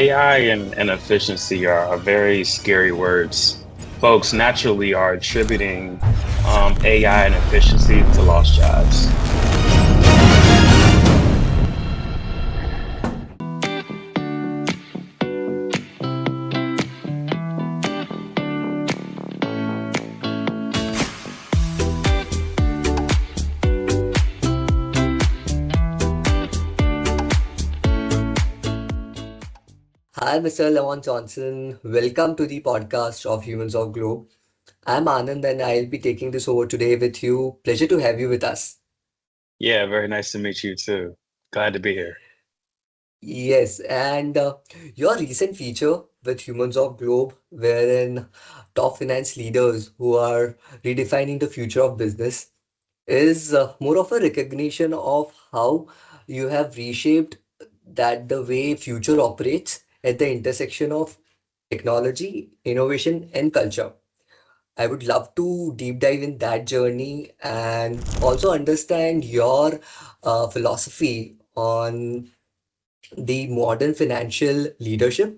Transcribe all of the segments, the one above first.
AI and efficiency are very scary words. Folks naturally are attributing AI and efficiency to lost jobs. Hi, Mr. Lamont Johnson. Welcome to the podcast of Humans of Globe. I'm Anand and I'll be taking this over today with you. Pleasure to have you with us. Yeah, very nice to meet you too. Glad to be here. Yes, and your recent feature with Humans of Globe, wherein top finance leaders who are redefining the future of business, is more of a recognition of how you have reshaped that the way future operates at the intersection of technology, innovation, and culture. I would love to deep dive in that journey and also understand your philosophy on the modern financial leadership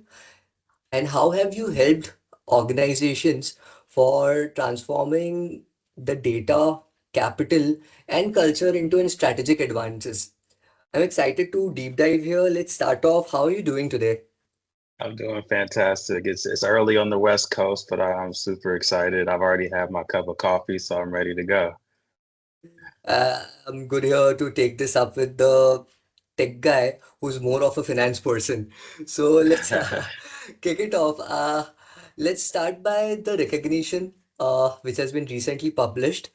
and how have you helped organizations for transforming the data, capital, and culture into an strategic advances. I'm excited to deep dive here. Let's start off. How are you doing today? I'm doing fantastic. It's early on the West Coast, but I'm super excited. I've already had my cup of coffee, so I'm ready to go. I'm good here to take this up with the tech guy who's more of a finance person. So let's kick it off. Let's start by the recognition which has been recently published.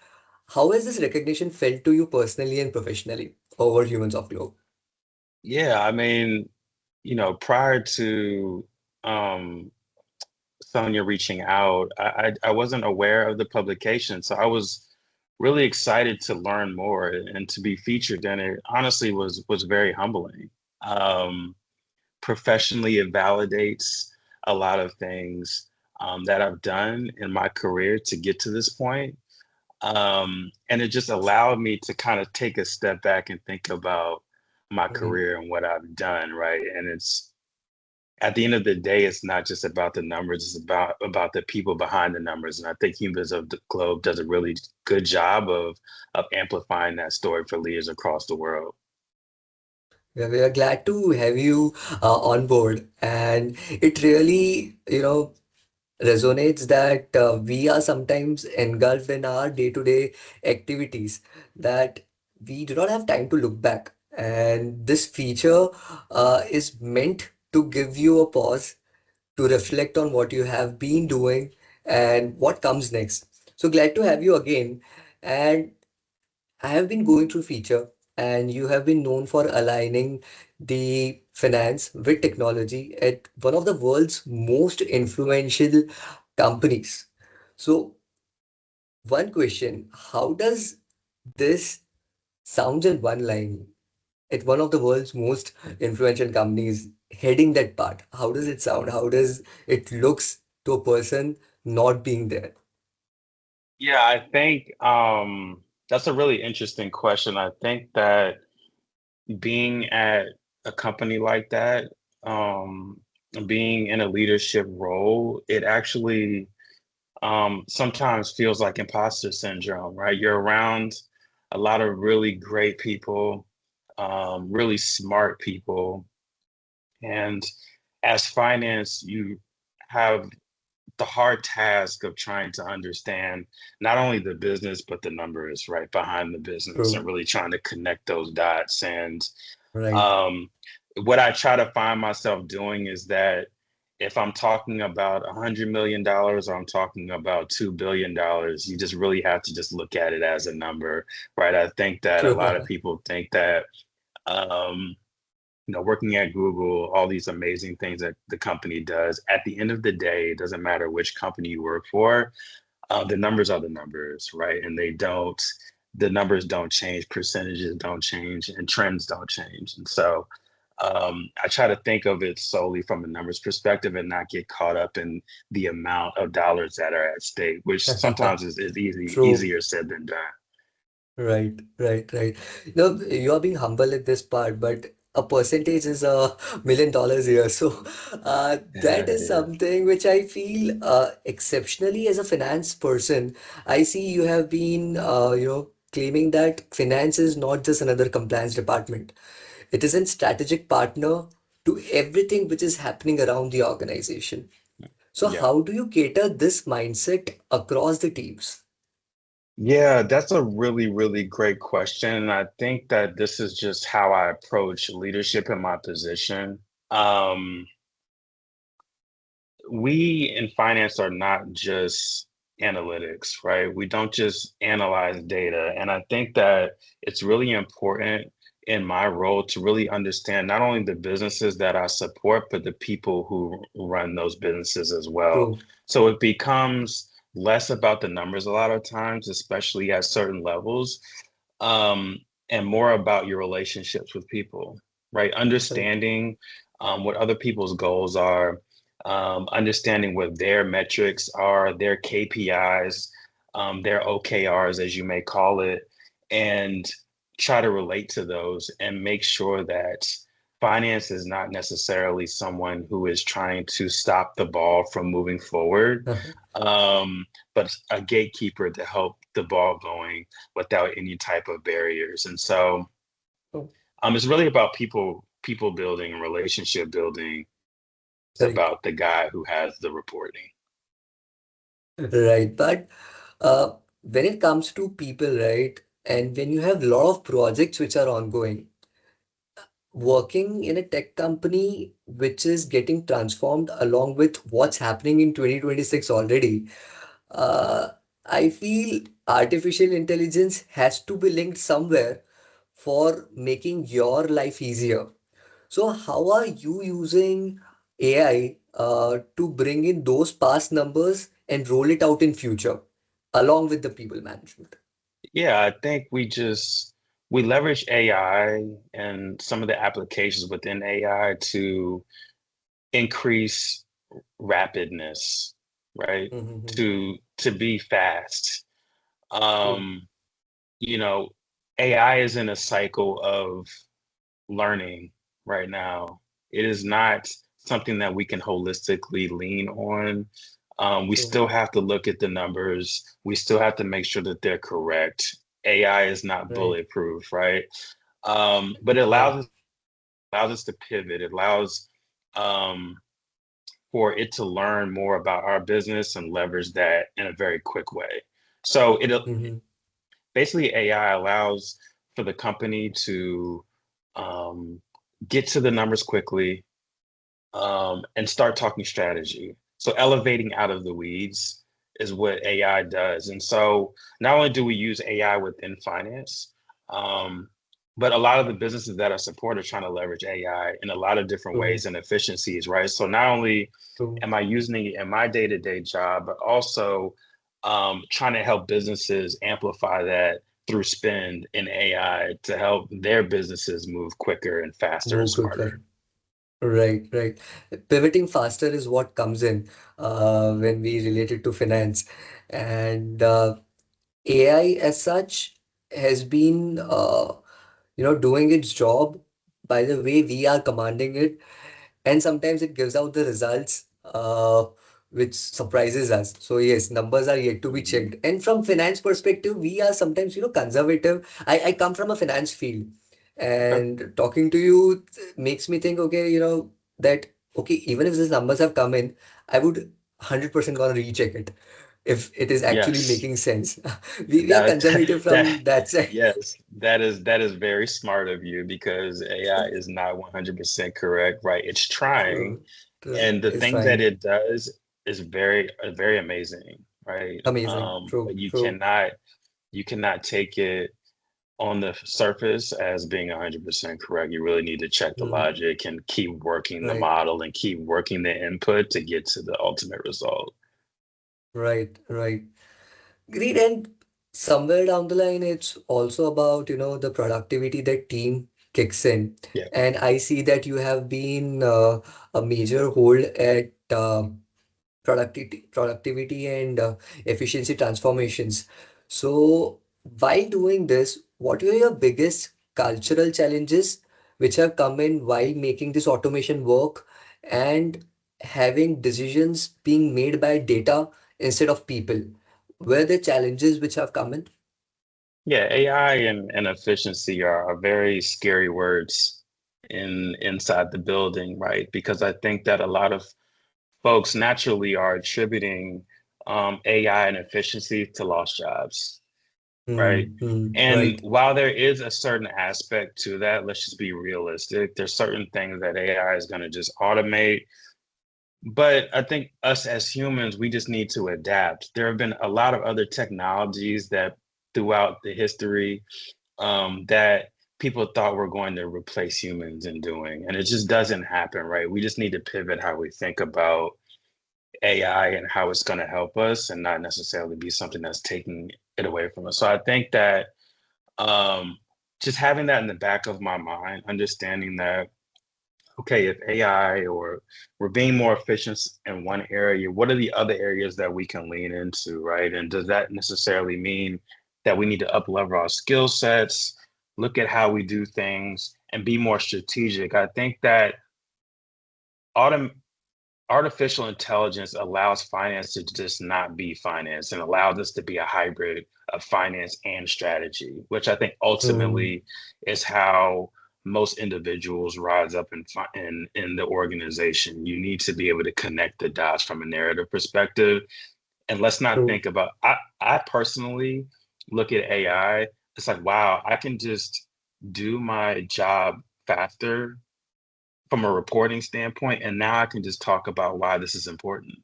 How has this recognition felt to you personally and professionally over Humans of Globe? Yeah, I mean, prior to um, Sonia reaching out, I wasn't aware of the publication, so I was really excited to learn more and to be featured in it. Honestly, was very humbling. Um, Professionally, it validates a lot of things that I've done in my career to get to this point. And it just allowed me to kind of take a step back and think about my Mhm. career and what I've done, right? And it's at the end of the day, it's not just about the numbers, it's about the people behind the numbers. And I think Humans of the Globe does a really good job of amplifying that story for leaders across the world. We are glad to have you on board, and it really, resonates that we are sometimes engulfed in our day-to-day activities that we do not have time to look back. And this feature is meant to give you a pause to reflect on what you have been doing and what comes next. So glad to have you again. And I have been going through feature, and you have been known for aligning the finance with technology at one of the world's most influential companies. So, one question, how does this sounds in one line at one of the world's most influential companies heading that part? How does it sound? How does it looks to a person not being there? Yeah, I think that's a really interesting question. I think that being at a company like that, um, being in a leadership role, it actually sometimes feels like imposter syndrome, right? You're around a lot of really great people, really smart people, and as finance, you have the hard task of trying to understand not only the business but the numbers right behind the business and True. really trying to connect those dots. And Right. um, what I try to find myself doing is that if I'm talking about $100 million or I'm talking about $2 billion, you just really have to just look at it as a number, right? I think that a True. lot of people think that um, working at Google, all these amazing things that the company does. At the end of the day, it doesn't matter which company you work for. The numbers are the numbers, right? And the numbers don't change, percentages don't change, and trends don't change. And so I try to think of it solely from a numbers perspective and not get caught up in the amount of dollars that are at stake, which sometimes is True. easier said than done. Right, right, right. No, you are being humble at this part, but a percentage is $1 million a year. So that is Yeah. something which I feel exceptionally as a finance person. I see you have been, claiming that finance is not just another compliance department. It is a strategic partner to everything which is happening around the organization. So Yeah. how do you cater this mindset across the teams? Yeah, that's a really, really great question. And I think that this is just how I approach leadership in my position. Um, we in finance are not just analytics, right? We don't just analyze data. And I think that it's really important in my role to really understand not only the businesses that I support, but the people who run those businesses as well. True. So it becomes less about the numbers a lot of times, especially at certain levels, um, and more about your relationships with people, right? Right. Understanding what other people's goals are, understanding what their metrics are, their KPIs, their OKRs, as you may call it, and try to relate to those and make sure that finance is not necessarily someone who is trying to stop the ball from moving forward, um, but a gatekeeper to help the ball going without any type of barriers. And so Oh, it's really about people building and relationship building. It's right. about the guy who has the reporting. Right. But when it comes to people, right, and when you have a lot of projects which are ongoing, working in a tech company which is getting transformed along with what's happening in 2026 already, uh, I feel artificial intelligence has to be linked somewhere for making your life easier. So, how are you using AI to bring in those past numbers and roll it out in future along with the people management? Yeah, I think we leverage AI and some of the applications within AI to increase rapidness, right? Mm-hmm. To be fast. True, Um, you know, AI is in a cycle of learning right now. It is not something that we can holistically lean on. We true, still have to look at the numbers. We still have to make sure that they're correct. AI is not right, bulletproof, right? But it right. allows us to pivot. It allows um, for it to learn more about our business and leverage that in a very quick way. So it Mm-hmm. basically AI allows for the company to um, get to the numbers quickly, and start talking strategy. So elevating out of the weeds is what AI does. And so not only do we use AI within finance, um, but a lot of the businesses that I support are trying to leverage AI in a lot of different True, ways and efficiencies, right? So not only true. am I using it in my day-to-day job, but also trying to help businesses amplify that through spend in AI to help their businesses move quicker and faster and Move smarter. quicker. Right, right. Pivoting faster is what comes in when we relate it to finance. And AI as such has been doing its job by the way we are commanding it, and sometimes it gives out the results which surprises us. So yes, numbers are yet to be Mhm. checked. And from finance perspective, we are sometimes conservative. I come from a finance field, Okay. and talking to you makes me think, okay, that okay, even if these numbers have come in, I would 100% gonna recheck it if it is actually Yes. making sense. We are That conservative that from that side. yes, that is very smart of you because AI is not 100% correct, right? It's trying, True, true. and the It's things that fine. it does is very amazing, right? Amazing. True, But true. you cannot take it on the surface as being 100% correct. You really need to check the Mm, logic and keep working the right, model and keep working the input to get to the ultimate result. right, right. Great. And somewhere down the line, it's also about, the productivity that team kicks in. Yeah. And I see that you have been a major hold at productivity and efficiency transformations. So, while doing this, what were your biggest cultural challenges which have come in while making this automation work and having decisions being made by data instead of people. Were the challenges which have come in? Yeah, AI and efficiency are very scary words inside the building, right? Because I think that a lot of folks naturally are attributing AI and efficiency to lost jobs, right? And Right. while there is a certain aspect to that, let's just be realistic. There's certain things that AI is going to just automate. But I think us as humans, we just need to adapt. There have been a lot of other technologies that throughout the history that people thought were going to replace humans in doing, and it just doesn't happen, right? We just need to pivot how we think about AI and how it's going to help us and not necessarily be something that's taking it away from us. So I think that um, just having that in the back of my mind, understanding that, okay, if AI or we're being more efficient in one area, what are the other areas that we can lean into, right? And does that necessarily mean that we need to up level our skill sets, look at how we do things, and be more strategic? I think that autom artificial intelligence allows finance to just not be finance and allows us to be a hybrid of finance and strategy, which I think Hmm. ultimately is how most individuals rise up in the organization. You need to be able to connect the dots from a narrative perspective. And let's not True. think about I personally look at AI, it's like, wow, I can just do my job faster from a reporting standpoint, and now I can just talk about why this is important,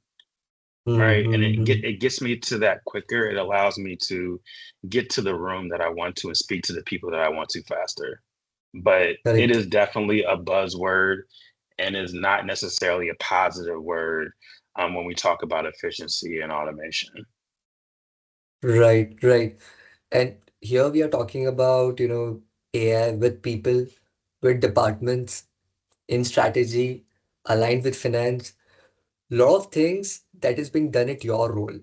right? And Hmm. it gets me to that quicker. It allows me to get to the room that I want to and speak to the people that I want to faster. But it Correct. is definitely a buzzword and is not necessarily a positive word when we talk about efficiency and automation. Right, right. And here we are talking about, AI with people, with departments, in strategy, aligned with finance, lot of things that is being done at your role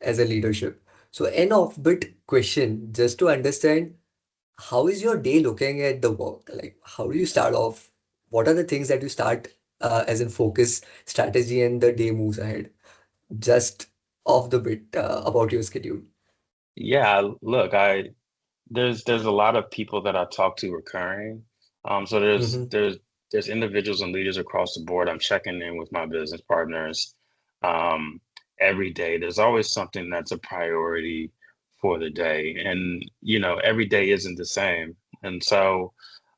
as a leadership. So, an off-bit question, just to understand, how is your day looking at the work? Like, how do you start off? What are the things that you start as in focus, strategy, and the day moves ahead? Just off the bit about your schedule. Yeah, look, there's a lot of people that I talk to recurring. So Mm-hmm. there's individuals and leaders across the board. I'm checking in with my business partners um, every day. There's always something that's a priority for the day, and every day isn't the same. And so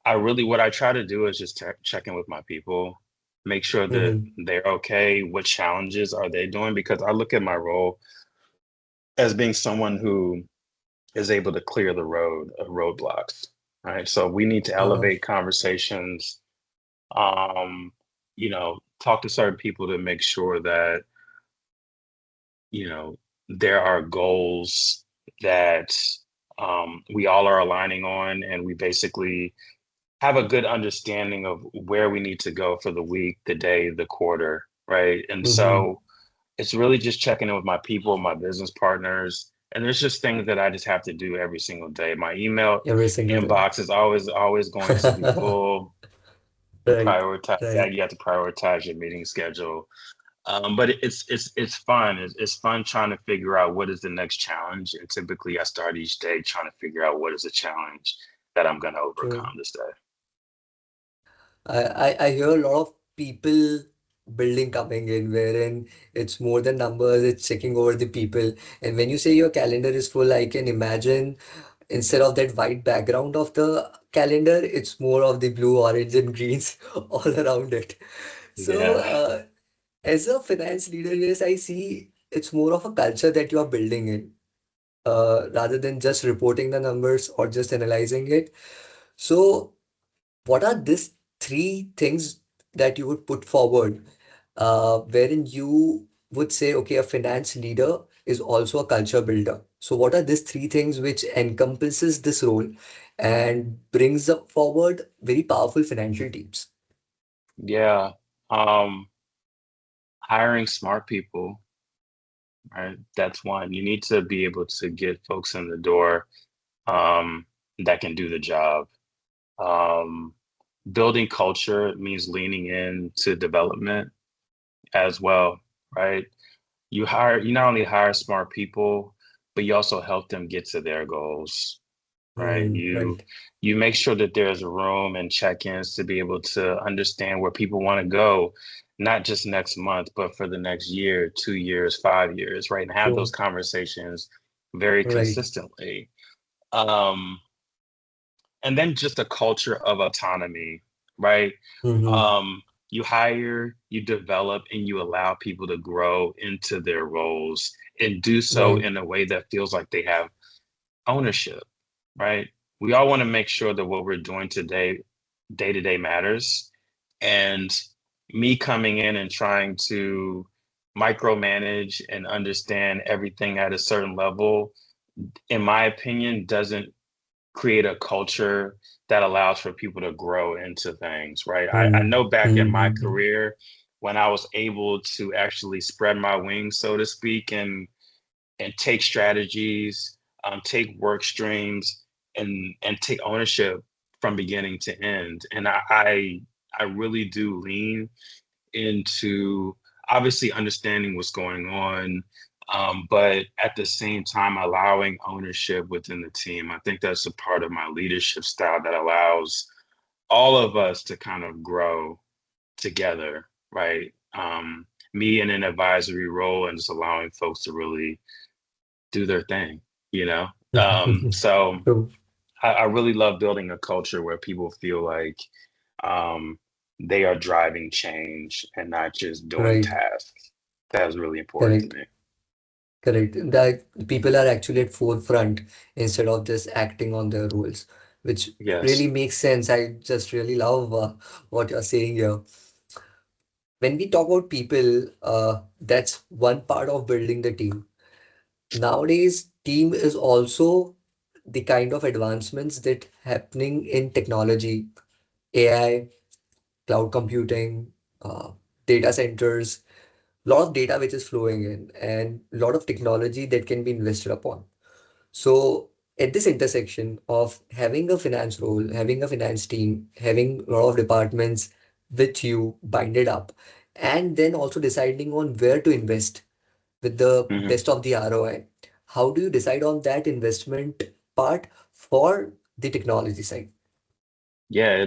what I try to do is just check in with my people, make sure that Mm-hmm. they're okay. What challenges are they doing? Because I look at my role as being someone who is able to clear the road of roadblocks, right? So we need to Uh, elevate conversations, talk to certain people to make sure that, there are goals that we all are aligning on, and we basically have a good understanding of where we need to go for the week, the day, the quarter, right? And mm-hmm. so it's really just checking in with my people, my business partners, and there's just things that I just have to do every single day. My email Every single day. inbox is always going to be full. To Right, prioritize that, right. you have to prioritize your meeting schedule. But it's fun. It's fun trying to figure out what is the next challenge. And typically, I start each day trying to figure out what is the challenge that I'm going to True. overcome this day. I hear a lot of people building coming in wherein it's more than numbers, it's checking over the people. And when you say your calendar is full, I can imagine instead of that white background of the calendar, it's more of the blue, orange, and greens all around it. So, Yeah. as a finance leader, yes, I see it's more of a culture that you are building in, rather than just reporting the numbers or just analyzing it. So, what are these three things that you would put forward, wherein you would say, okay, a finance leader is also a culture builder. So what are these three things which encompasses this role and brings up forward very powerful financial teams? Yeah. Um, Hiring smart people, right? That's one. You need to be able to get folks in the door that can do the job. Um, building culture means leaning into development as well, right? You not only hire smart people, but you also help them get to their goals, right? You Right. you make sure that there's room and check-ins to be able to understand where people want to go, not just next month, but for the next year, 2 years, 5 years, right? And have those True. conversations very Right. consistently. Um, and then just a culture of autonomy, right? Mm-hmm. Um, you hire, you develop, and you allow people to grow into their roles and do so Right. in a way that feels like they have ownership, right? We all want to make sure that what we're doing today, day to day matters. And me coming in and trying to micromanage and understand everything at a certain level, in my opinion, doesn't create a culture that allows for people to grow into things, right? I know back in my Mm-hmm. career when I was able to actually spread my wings, so to speak, and take strategies, take work streams, and take ownership from beginning to end. And I really do lean into obviously understanding what's going on, but at the same time allowing ownership within the team. I think that's a part of my leadership style that allows all of us to kind of grow together, right? Me in an advisory role and just allowing folks to really do their thing, you know? So True. I really love building a culture where people feel like um, they are driving change and not just doing Right. tasks. That is really important to Correct. me. Correct. That people are actually at forefront instead of just acting on their roles, which really Yes. makes sense. I just really love what you're saying here. When we talk about people, that's one part of building the team. Nowadays, team is also the kind of advancements that happening in technology, AI, cloud computing, data centers, lot of data which is flowing in, and a lot of technology that can be invested upon. So at this intersection of having a finance role, having a finance team, having a lot of departments with you binded up, and then also deciding on where to invest with the Hmm. best of the ROI. How do you decide on that investment part for the technology side? Yeah,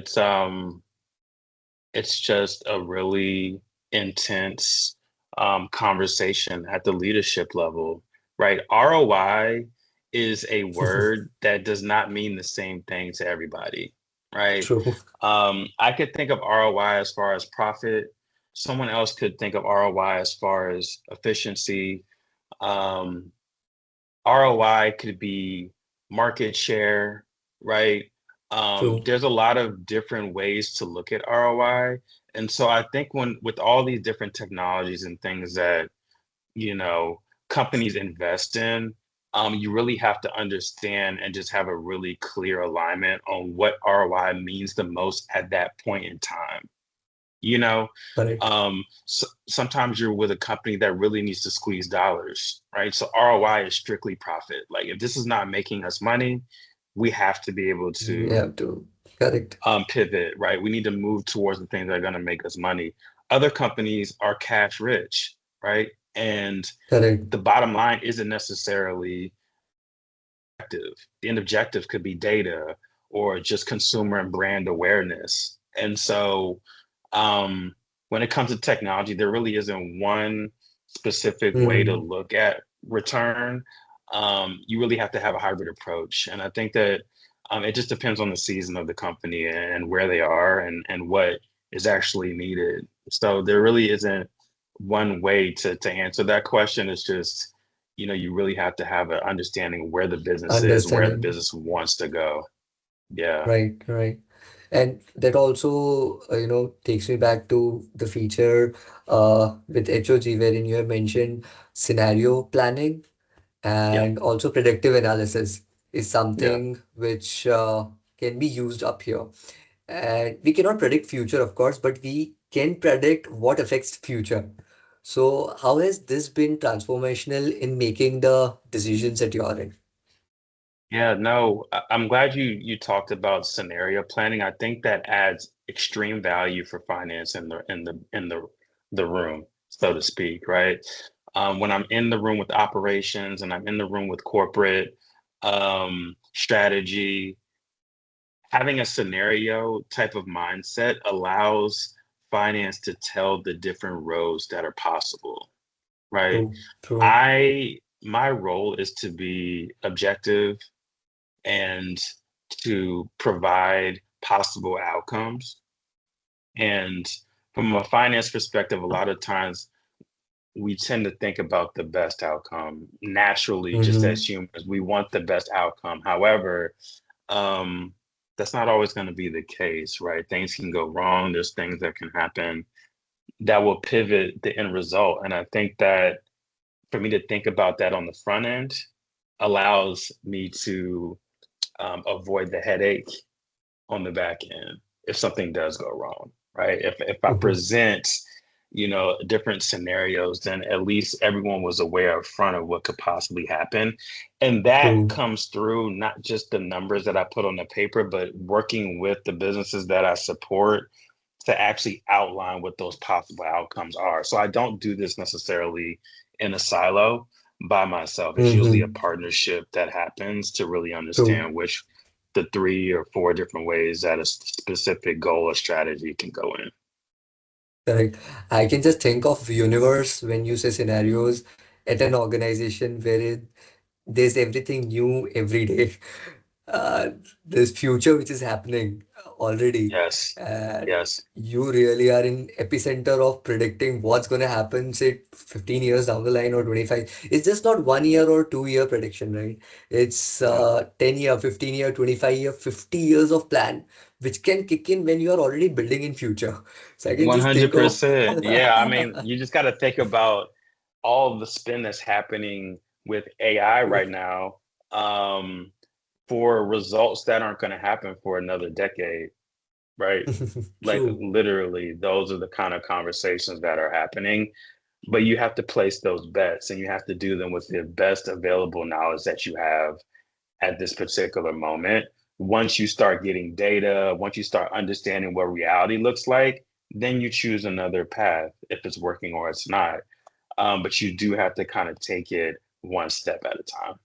it's just a really intense conversation at the leadership level, right? ROI is a word that does not mean the same thing to everybody, right? True. I could think of ROI as far as profit. Someone else could think of ROI as far as efficiency. Um, ROI could be market share, right? True. There's a lot of different ways to look at ROI. And so I think when with all these different technologies and things that, you know, companies invest in, you really have to understand and just have a really clear alignment on what ROI means the most at that point in time. You know, Correct. sometimes you're with a company that really needs to squeeze dollars, right? So ROI is strictly profit. Like if this is not making us money, we have to be able We to have to. Correct. pivot, right? We need to move towards the things that are going to make us money. Other companies are cash rich, right? And Correct. the bottom line isn't necessarily objective. The end objective could be data or just consumer and brand awareness. And so when it comes to technology, there really isn't one specific way to Hmm. look at return. You really have to have a hybrid approach. And I think that it just depends on the season of the company and where they are and what is actually needed. So there really isn't one way to answer that question. It's just, you really have to have an understanding of where the business is, where the Understanding. business wants to go. Yeah. Right, right. And that also, takes me back to the feature with HOG, wherein you have mentioned scenario planning Yeah. and also predictive analysis is Yeah. something which can be used up here. And we cannot predict future, of course, but we can predict what affects future. So how has this been transformational in making the decisions that you are in? Yeah, no, I'm glad you talked about scenario planning. I think that adds extreme value for finance in the room, so to speak, right? When I'm in the room with operations and I'm in the room with corporate strategy, having a scenario type of mindset allows finance to tell the different roads that are possible, right? True, true. My role is to be objective and to provide possible outcomes. And from a finance perspective, a lot of times we tend to think about the best outcome naturally, just Mm-hmm. as humans. We want the best outcome. However, um, that's not always going to be the case, right? Things can go wrong. There's things that can happen that will pivot the end result. And I think that for me to think about that on the front end allows me to avoid the headache on the back end if something does go wrong, right? If I Mm-hmm. present, different scenarios, then at least everyone was aware up front of what could possibly happen. And that True. comes through not just the numbers that I put on the paper, but working with the businesses that I support to actually outline what those possible outcomes are. So I don't do this necessarily in a silo by myself. It's usually a Mm-hmm. partnership that happens to really True. understand which the three or four different ways that a specific goal or strategy can go in. Correct. I can just think of universe when you say scenarios at an organization where there's everything new every day. Uh, there's future which is happening already, Yes. and Yes. you really are in epicenter of predicting what's going to happen, say 15 years down the line or 25. It's just not 1 year or 2 year prediction, right? It's Yeah. 10 year, 15 year, 25 year, 50 years of plan, which can kick in when you are already building in future. So I can just think of 100%. Yeah. I mean, you just got to think about all the spin that's happening with AI right now, um, for results that aren't going to happen for another decade, right? Like true. literally, those are the kind of conversations that are happening. But you have to place those bets and you have to do them with the best available knowledge that you have at this particular moment. Once you start getting data, once you start understanding what reality looks like, then you choose another path if it's working or it's not. But you do have to kind of take it one step at a time.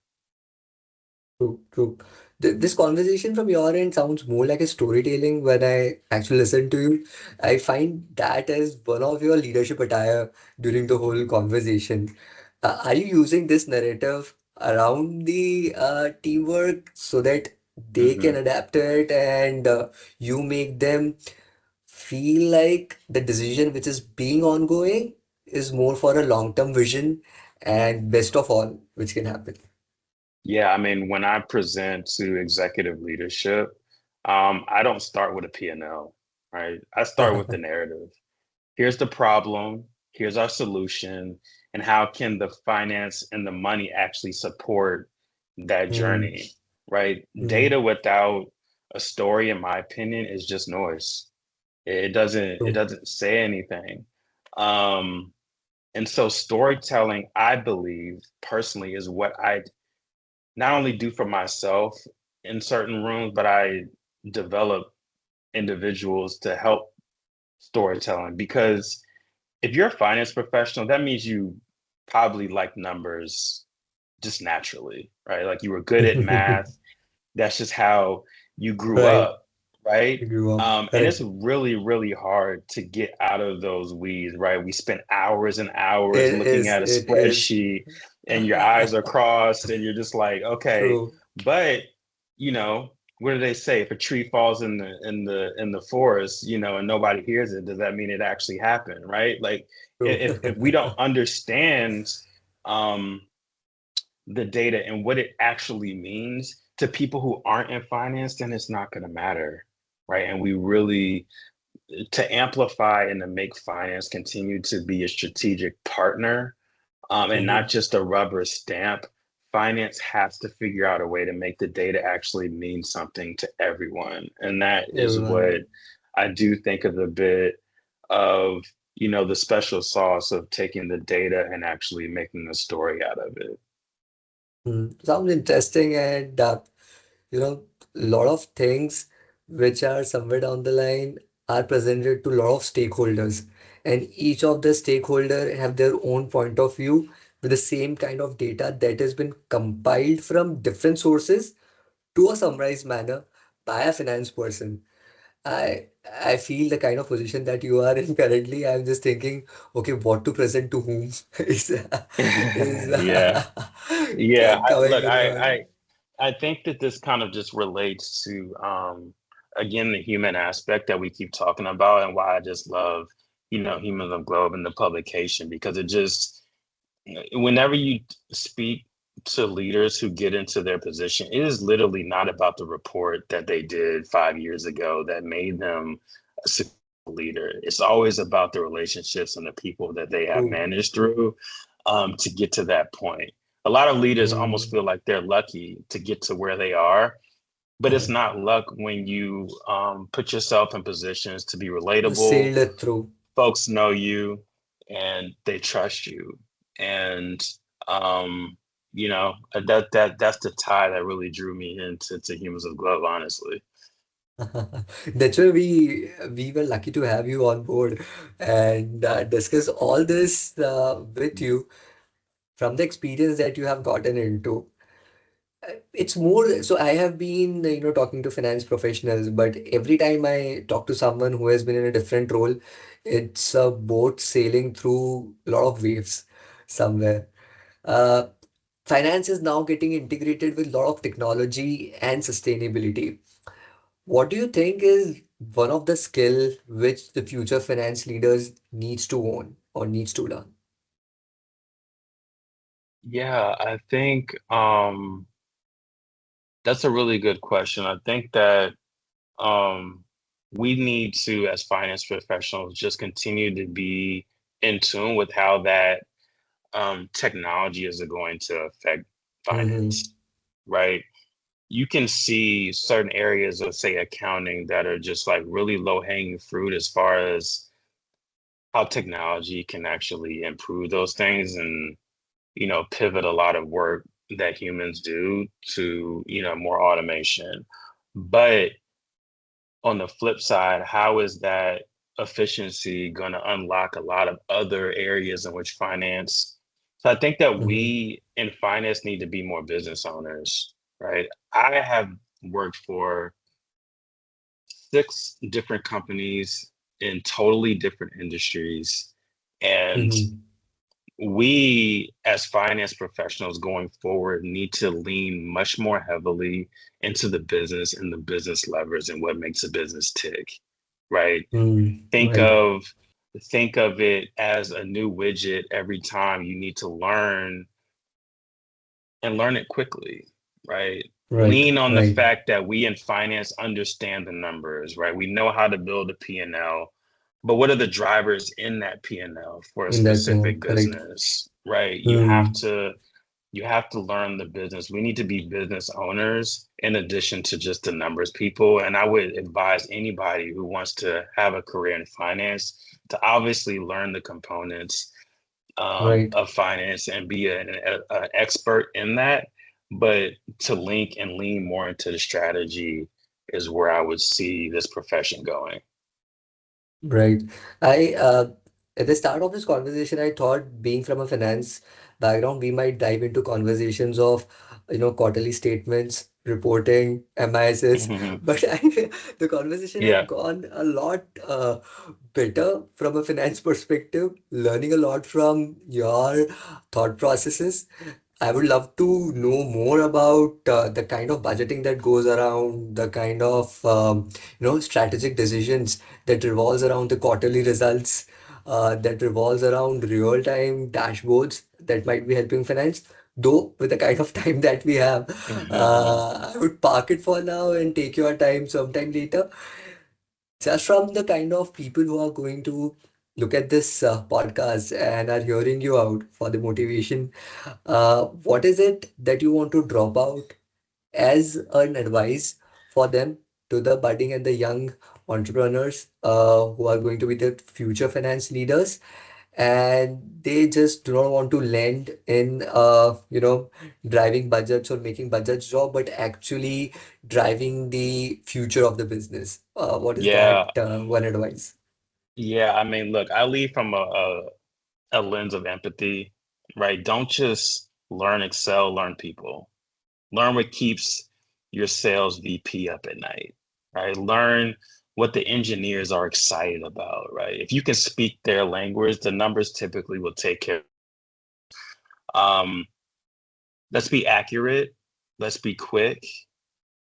True, true. This conversation from your end sounds more like a storytelling when I actually listen to you. I find that as one of your leadership attire during the whole conversation. Are you using this narrative around the teamwork so that they can Mm-hmm. adapt to it and you make them feel like the decision which is being ongoing is more for a long-term vision and best of all, which can happen? Yeah, I mean, when I present to executive leadership, I don't start with a P&L, right? I start with the narrative. Here's the problem, here's our solution, and how can the finance and the money actually support that Hmm. journey, right? Hmm. Data without a story, in my opinion, is just noise. It True. doesn't say anything. Um, and so storytelling, I believe personally, is what I not only do for myself in certain rooms, but I develop individuals to help storytelling because if you're a finance professional, that means you probably like numbers just naturally, right? Like you were good at math. That's just how you grew Right. up, right? You grew up. And it's Correct. really, really hard to get out of those weeds, right? We spent hours and hours It looking is. at a It is. spreadsheet and your eyes are crossed and you're just like, okay, True. but you know, what do they say? If a tree falls in the forest, and nobody hears it, does that mean it actually happened, right? Like True. if we don't understand um the data and what it actually means to people who aren't in finance, then it's not going to matter, right? And we really, to amplify and to make finance continue to be a strategic partner, and not Mhm. just a rubber stamp, finance has to figure out a way to make the data actually mean something to everyone. And that is Everyone. what I do think of a bit of, the special sauce of taking the data and actually making a story out of it. Sounds interesting and lot of things which are somewhere down the line are presented to a lot of stakeholders, and each of the stakeholder have their own point of view with the same kind of data that has been compiled from different sources to a summarized manner by a finance person. I feel the kind of position that you are in currently. I'm just thinking, okay, what to present to whom is Yeah. Yeah, coming look, in mind. I think that this kind of just relates to again the human aspect that we keep talking about, and why I just love, Humans of Globe and the publication, because it just, whenever you speak to leaders who get into their position, it is literally not about the report that they did 5 years ago that made them a successful leader. It's always about the relationships and the people that they have True. managed through, to get to that point. A lot of leaders almost Mm. feel like they're lucky to get to where they are, but it's not luck when you put yourself in positions to be relatable. Sailed it through. Folks know you and they trust you, and that's the tie that really drew me into Humans of Glove, honestly. That's why we were lucky to have you on board and discuss all this with you from the experience that you have gotten into. It's more so I have been, talking to finance professionals, but every time I talk to someone who has been in a different role, it's a boat sailing through a lot of waves somewhere. Uh, Finance is now getting integrated with a lot of technology and sustainability. What do you think is one of the skill which the future finance leaders needs to own or needs to learn? Yeah, I think that's a really good question. I think that um, we need to, as finance professionals, just continue to be in tune with how that technology is going to affect Mm-hmm. finance, right? You can see certain areas of, say, accounting that are just like really low hanging fruit as far as how technology can actually improve those things, and pivot a lot of work that humans do to more automation. But on the flip side, how is that efficiency going to unlock a lot of other areas in which finance? So I think that Mm-hmm. we in finance need to be more business owners, right? I have worked for 6 different companies in totally different industries. And Mm-hmm. we, as finance professionals going forward, need to lean much more heavily into the business and the business levers and what makes a business tick, right? Mm-hmm. Think Right. of think of it as a new widget every time you need to learn, and learn it quickly, right? Right. Lean on the Right. fact that we in finance understand the numbers, right? We know how to build a P&L, but what are the drivers in that P&L for a In that specific zone. Correct. business, right? Mm. You have to learn the business. We need to be business owners in addition to just the numbers people. And I would advise anybody who wants to have a career in finance to obviously learn the components Right. of finance and be an expert in that. But to link and lean more into the strategy is where I would see this profession going. Right. I At the start of this conversation, I thought being from a finance background, we might dive into conversations of, quarterly statements, reporting, MISs, but the conversation had Yeah. gone a lot better from a finance perspective, learning a lot from your thought processes. I would love to know more about the kind of budgeting that goes around, the kind of strategic decisions that revolves around the quarterly results, that revolves around real-time dashboards that might be helping finance. Though with the kind of time that we have, I would park it for now and take your time sometime later. Just from the kind of people who are going to look at this podcast and are hearing you out for the motivation, what is it that you want to drop out as an advice for them to the budding and the young entrepreneurs who are going to be the future finance leaders? and they just do not want to lend in driving budgets or making budgets job, but actually driving the future of the business. What is that Yeah, one advice? yeah. I mean, look, I lead from a lens of empathy, right? Don't just learn Excel, learn people. Learn what keeps your sales VP up at night, right? Learn what the engineers are excited about, right? If you can speak their language, the numbers typically will take care. Um, let's be accurate, let's be quick,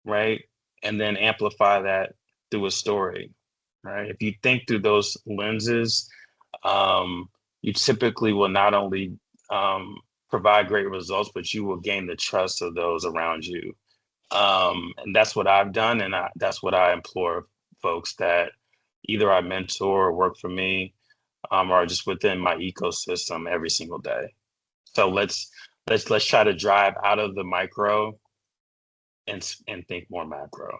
right? And then amplify that through a story, right? If you think through those lenses, um, you typically will not only um, provide great results, but you will gain the trust of those around you. And that's what I've done, and that's what I implore folks that either I mentor or work for me, or just within my ecosystem every single day. So let's try to drive out of the micro and think more macro.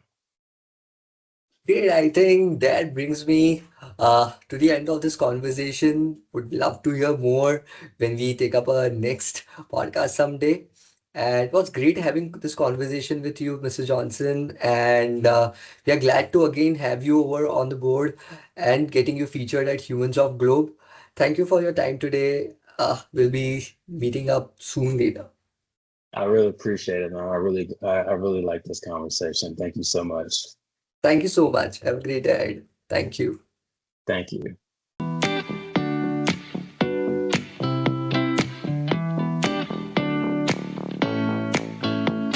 Great. I think that brings me to the end of this conversation. Would love to hear more when we take up a next podcast someday. And it was great having this conversation with you, Mr. Johnson. And we are glad to again have you over on the board and getting you featured at Humans of Globe. Thank you for your time today. We'll be meeting up soon later. I really appreciate it, man. I really like this conversation. Thank you so much. Thank you so much. Have a great day. Thank you. Thank you.